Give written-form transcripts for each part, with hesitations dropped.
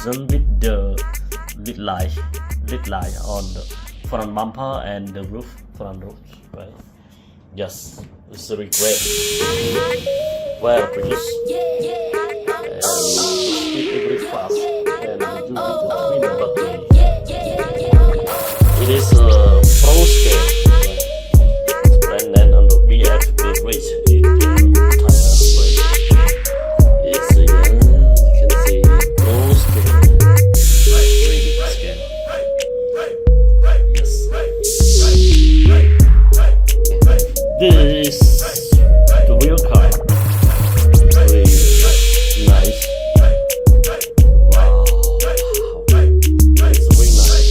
reason with the lit light on the front bumper and the front roof, right? Yes, it's really great. Well produced and speed very fast, and you need the twin button. It is a pro scale, right? And then on the BF the rate is tire brake. It's you can see pro scale, really scale. Yes. This the real car. Very nice. Wow. It's very nice.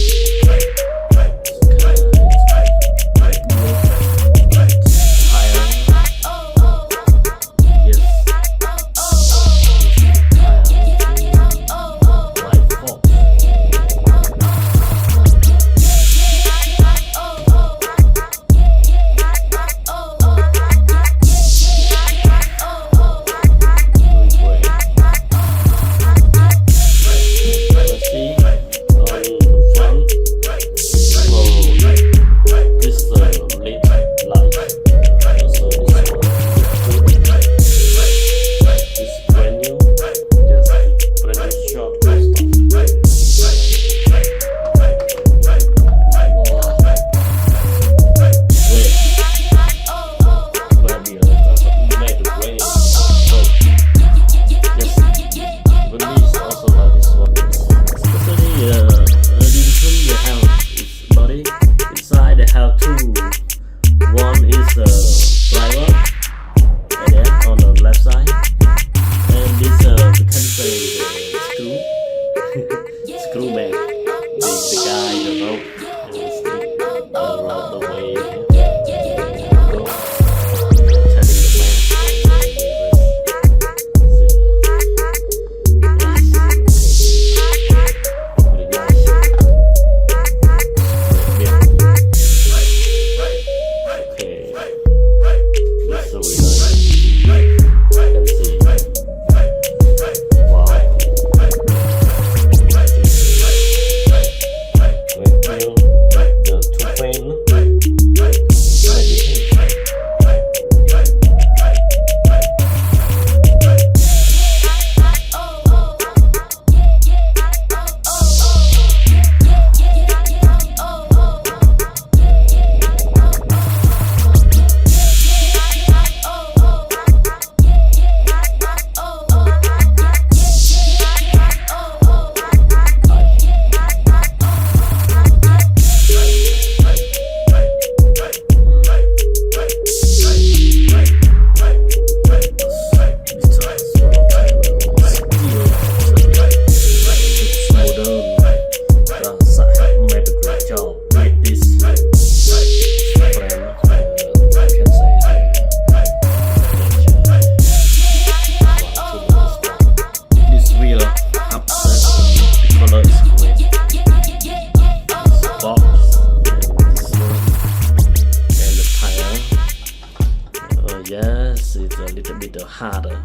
Yes, it's a little bit harder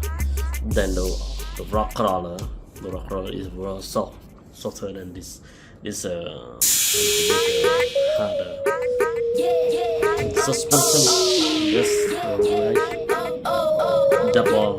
than the rock crawler. The rock crawler is more softer than this. This a little bit harder. Suspension, yes, alright. Double